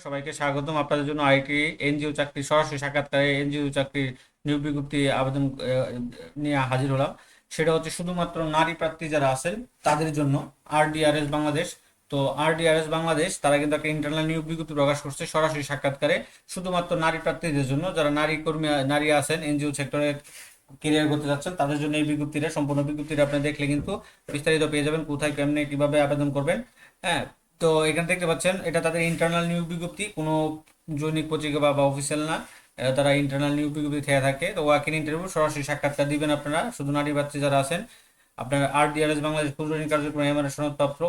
সবাইকে স্বাগতম। আপনাদের জন্য আইটি এনজিও চাকরি সরাসরি সাক্ষাৎকারে এনজিও চাকরির নিয়োগ বিজ্ঞপ্তি আবেদন নিয়ে হাজির হলাম। সেটা হচ্ছে শুধুমাত্র নারী প্রার্থী যারা আছেন তাদের জন্য। আরডিআরএস বাংলাদেশ, তো আরডিআরএস বাংলাদেশ তারা কিন্তু একটা ইন্টারনাল নিয়োগ বিজ্ঞপ্তি প্রকাশ করছে সরাসরি সাক্ষাৎকারে শুধুমাত্র নারী প্রার্থীদের জন্য। যারা নারী কর্মী নারী আছেন এনজিও সেক্টরে কেরিয়ার করতে যাচ্ছেন তাদের জন্য এই বিজ্ঞপ্তিটা, সম্পূর্ণ বিজ্ঞপ্তিটা আপনি দেখলে কিন্তু বিস্তারিত পেয়ে যাবেন, কোথায় কেমনে কিভাবে আবেদন করবেন। হ্যাঁ, তো এখানে দেখতে পাচ্ছেন এটা তাদের ইন্টারনাল নিয়োগ বিজ্ঞপ্তি, কোনো জৈনিক পত্রিকা বা অফিসিয়াল না। তারা ইন্টারনাল নিয়োগ বিজ্ঞপ্তি থেকে থাকে। তো ওয়াক ইন ইন্টারভিউ সরাসরি সাক্ষাৎকার দিবেন আপনারা, শুধু নারী প্রার্থী যারা আছেন। আপনার আরডিআরএস বাংলাদেশ ক্ষুদ্র ঋণ কার্যক্রম এমআরএস সনদপ্রাপ্ত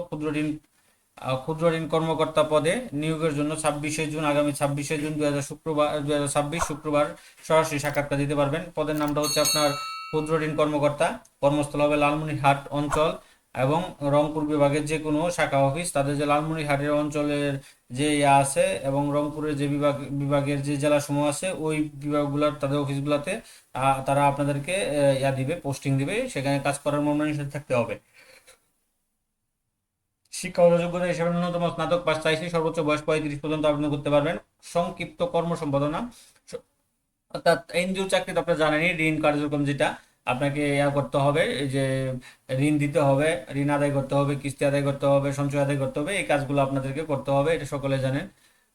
ক্ষুদ্র ঋণ কর্মকর্তা পদে নিয়োগের জন্য 26শে জুন, আগামী 26শে জুন 2026 শুক্রবার সরাসরি সাক্ষাৎকার দিতে পারবেন। পদের নামটা হচ্ছে আপনার ক্ষুদ্র ঋণ কর্মকর্তা। কর্মস্থল হবে লালমনিরহাট অঞ্চল এবং রংপুর বিভাগের যে কোনো শাখা অফিস। তাদের যে লালমনিরহাটের অঞ্চলের যে আছে এবং রংপুরের যে বিভাগের যে জেলাসমূহ আছে ওই বিভাগগুলোর তাদের অফিসগুলোতে তারা আপনাদেরকে দিবে, পোস্টিং দিবে, সেখানে কাজ করার মনোনয়ন থাকতে হবে। শিক্ষাগত যোগ্যতা হিসেবে ন্যূনতম স্নাতক পাস চাইছি, সর্বোচ্চ বয়স 35 পর্যন্ত আবেদন করতে পারবেন। সংক্ষিপ্ত কর্ম সম্পাদনা, অর্থাৎ এনজিও চাকরি তো আপনারা জানেনই, ঋণ কার্যক্রম যেটা আপনাকে করতে হবে, এই যে ঋণ দিতে হবে, ঋণ আদায় করতে হবে, কিস্তি আদায় করতে হবে, সঞ্চয় আদায় করতে হবে, এই কাজগুলো আপনাদেরকে করতে হবে, এটা সকলে জানেন।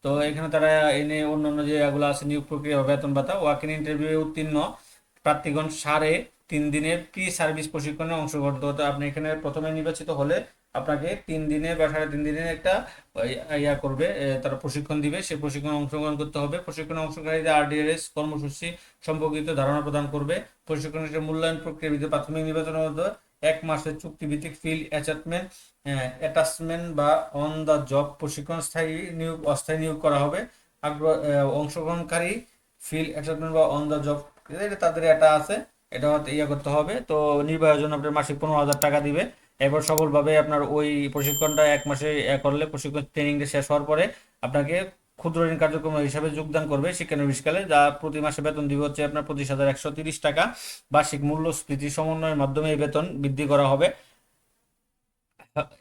তো এখানে তারা এনে অন্যান্য যে এগুলো আছে নিয়োগ প্রক্রিয়া, বেতন ভাতা, ওয়াক ইন ইন্টারভিউ উত্তীর্ণ প্রার্থীগণ 3.5 দিনের প্রি সার্ভিস প্রশিক্ষণে অংশগ্রহণ করতে হতো। আপনি এখানে প্রথমে নির্বাচিত হলে আপনাকে 3 দিনের বা 3.5 দিনের একটা করবে, তারা প্রশিক্ষণ দিবে, সেই প্রশিক্ষণে অংশগ্রহণ করতে হবে। প্রশিক্ষণে অংশগ্রহণকারীদের আরডিআরএস কর্মসূচি সম্পর্কিত ধারণা প্রদান করবে। প্রশিক্ষণের মূল্যায়ন প্রক্রিয়া ভিত্তিতে প্রাথমিক নির্বাচনের মধ্যে 1 মাসের চুক্তিভিত্তিক ফিল্ড অ্যাটাচমেন্ট বা অন দ্য জব প্রশিক্ষণ, স্থায়ী নিয়োগ অস্থায়ী নিয়োগ করা হবে। অংশগ্রহণকারী ফিল্ড অ্যাটাচমেন্ট বা অন দ্য জব, এটা তাদের এটা আছে, এটা হয়তো করতে হবে। তো নির্বাহের জন্য আপনার মাসিক 15,000 টাকা দিবে। এরপর সফলভাবে আপনার ওই প্রশিক্ষণটা 1 মাসে করলে, প্রশিক্ষণ ট্রেনিংটা শেষ হওয়ার পরে আপনাকে ক্ষুদ্র ঋণ কার্যক্রম হিসাবে যোগদান করবে শিক্ষানবিশকালে, যা প্রতি মাসে বেতন দিবে হচ্ছে আপনার 25,130 টাকা। বার্ষিক মূল্যস্ফীতি সমন্বয়ের মাধ্যমে এই বেতন বৃদ্ধি করা হবে।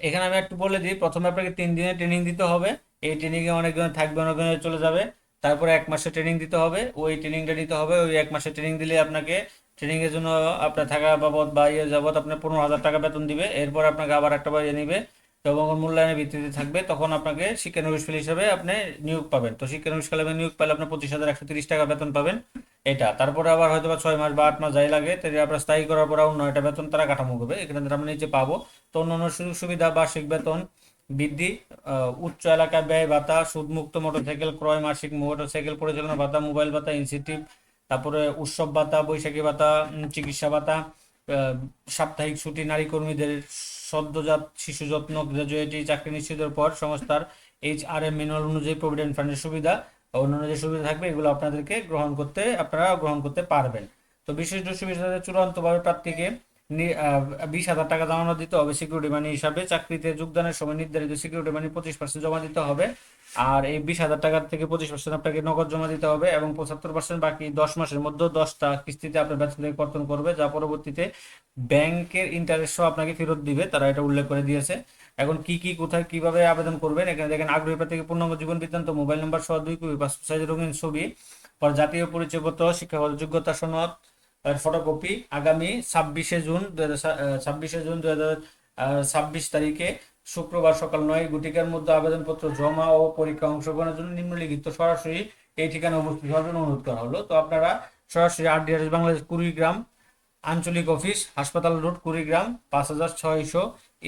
এখানে আমি একটু বলে দিই, প্রথমে আপনাকে 3 দিনের ট্রেনিং দিতে হবে। এই ট্রেনিংয়ে অনেকজন থাকবে, অনেকজন চলে যাবে। তারপরে 1 মাসের ট্রেনিং দিতে হবে, ওই ট্রেনিংটা নিতে হবে। ওই 1 মাসের ট্রেনিং দিলে আপনাকে ট্রেনিং এর জন্য আপনার থাকা বাবদ বা যাবত আপনার 15,000 টাকা বেতন দিবে। এরপর আপনাকে আবার একটা নিবে এবং মূল্যায়নের ভিত্তিতে থাকবে, তখন আপনাকে শিক্ষানবিশ ফেল হিসাবে আপনি নিয়োগ পাবেন। তো শিক্ষানবিশ কালে নিয়োগ পেলে আপনি 25,130 টাকা বেতন পাবেন। এটা তারপরে আবার হয়তো বা 6 মাস বা 8 মাস যাই লাগে, তাহলে আপনার স্থায়ী করার পর অন্য একটা বেতন তারা কাঠামো করবে, এখানে আমরা নিচে পাবো। তো অন্যান্য সুযোগ সুবিধা, বার্ষিক বেতন বৃদ্ধি, উচ্চ এলাকা ব্যয় ভাতা, সুদমুক্ত মোটরসাইকেল ক্রয়, মাসিক মোটরসাইকেল পরিচালনা ভাতা, মোবাইল ভাতা, ইনসেন্টিভ, তারপরে উৎসব ভাতা, বৈশাখী ভাতা, চিকিৎসা ভাতা, সাপ্তাহিক ছুটি, নারী কর্মীদের সদ্যজাত শিশু যত্ন, গ্র্যাজুয়েটি চাকরি নিশ্চিতের পর সংস্থার HRM ম্যানুয়াল অনুযায়ী প্রভিডেন্ট ফান্ডের সুবিধা, অন্যান্য যে সুবিধা থাকবে এগুলো আপনাদেরকে আপনারা গ্রহণ করতে পারবেন। তো বিশিষ্ট সুবিধা, চূড়ান্তভাবে প্রার্থীকে 20,000 টাকা জমা দিতে হবে সিকিউরিটি মানি হিসাবে। চাকরিতে যোগদানের সময় নির্ধারিত সিকিউরিটি মানি 25% জমা দিতে হবে। আর এই 20,000 টাকার থেকে 25% আপনাকে নগদ জমা দিতে হবে এবং 75% বাকি 10 মাসের মধ্যে 10টা কিস্তিতে আপনার বেতন থেকে কর্তন করবে, যা পরবর্তীতে ব্যাংকের ইন্টারেস্ট সহ আপনাকে ফেরত দিবে, তারা এটা উল্লেখ করে দিয়েছে। এখন কি কি কোথায় কিভাবে আবেদন করবেন, এখানে দেখেন আগ্রহী প্রার্থীকে পূর্ণাঙ্গ জীবন বৃত্তান্ত, মোবাইল নাম্বার সহ 2 কপি পাসপোর্ট সাইজের রঙিন ছবি, পর জাতীয় পরিচয়পত্র, শিক্ষাগত যোগ্যতা সনদ ফটোকপি, আগামী 26শে জুন 2026 তারিখে শুক্রবার সকাল 9 ঘটিকার মধ্যে আবেদনপত্র জমা ও পরীক্ষা অংশগ্রহণের জন্য নিম্নলিখিত সরাসরি এই ঠিকানা উপস্থিত হওয়ার জন্য অনুরোধ করা হলো। তো আপনারা সরাসরি আরডিআরএস বাংলাদেশ কুড়িগ্রাম আঞ্চলিক অফিস, হাসপাতাল রোড, কুড়িগ্রাম 5,600,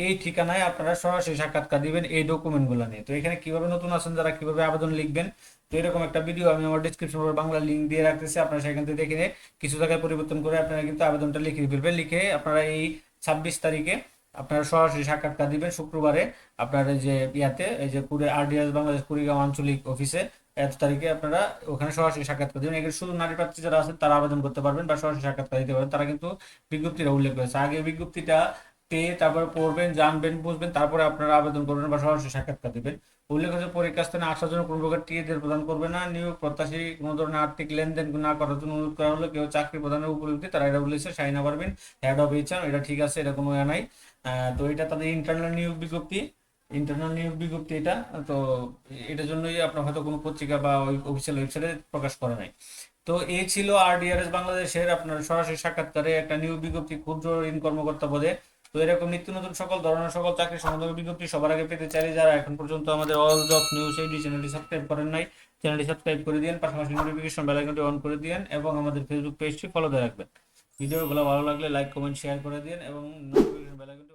এই ঠিকানায় আপনারা সরাসরি সাক্ষাৎকার দিবেন এই ডকুমেন্টগুলো নিয়ে। তো এখানে কিভাবে, নতুন আছেন যারা, কিভাবে আবেদন লিখবেন, তো এরকম একটা ভিডিও আমি আমার ডিসক্রিপশন বাংলা লিঙ্ক দিয়ে রাখতেছি, আপনারা সেখান থেকে দেখে নিয়ে কিছু জায়গায় পরিবর্তন করে আপনারা কিন্তু আবেদনটা লিখে ফেলবেন। লিখে আপনারা এই 26 তারিখে আপনারা সরাসরি সাক্ষাৎকার দিবেন শুক্রবারে আপনার এই যে এই যে আরডিআরএস বাংলাদেশ কুড়িগ্রাম আঞ্চলিক অফিসে। এত তারিখে আপনারা ওখানে সরাসরি সাক্ষাৎকার দেবেন। এখানে শুধু নারী প্রার্থী যারা আছেন তারা আবেদন করতে পারবেন বা সরাসরি সাক্ষাৎকার দিতে পারবেন, তারা কিন্তু বিজ্ঞপ্তিটা উল্লেখ করেছে। আগে বিজ্ঞপ্তিটা পেয়ে তারপরে পড়বেন, জানবেন, বুঝবেন, তারপরে আপনারা আবেদন করবেন বা সরাসরি সাক্ষাৎকার দিবেন। উল্লেখ আছে পরীক্ষা স্থানে আসার জন্য কোনো প্রকার টিএদের প্রদান করবে না। নিয়োগ প্রত্যাশী কোনো ধরনের আর্থিক লেনদেন না করার জন্য অনুরোধ করা হলো। কেউ চাকরি প্রদানের উপলব্ধি তারা এটা বলেছে, শাহিনা পারবেন, হেড অফ HR, এটা ঠিক আছে, এটা কোনো নাই। তো এটা তাদের ইন্টারনাল নিয়োগ বিজ্ঞপ্তি। ইন্টারনাল নিয়োগ বিজ্ঞপ্তি এটা। তো এটার জন্যই আপনার হয়তো কোনো পত্রিকা বা ওই অফিসিয়াল ওয়েবসাইটে প্রকাশ করা নাই। তো এই ছিল আরডিআরএস বাংলাদেশের আপনার সরাসরি সাক্ষাৎকারে একটা নিয়োগ বিজ্ঞপ্তি ক্ষুদ্র ঋণ কর্মকর্তা পদে। তো এরকম নিত্য নতুন সকল ধরনের সকল চাকরি সম্বন্ধে বিজ্ঞপ্তি সবার আগে পেতে চাইলে যারা এখন পর্যন্ত আমাদের অল জব নিউজ এইডি চ্যানেলটি সাবস্ক্রাইব করেন নাই, চ্যানেলটি সাবস্ক্রাইব করে দিন, পাশাপাশি নোটিফিকেশন বেল আইকনটি অন করে দিন এবং আমাদের ফেসবুক পেজটি ফলো দিয়ে রাখবেন। ভিডিওগুলো ভালো লাগলে লাইক কমেন্ট শেয়ার করে দিন এবং নোটিফিকেশন বেল আইকনটি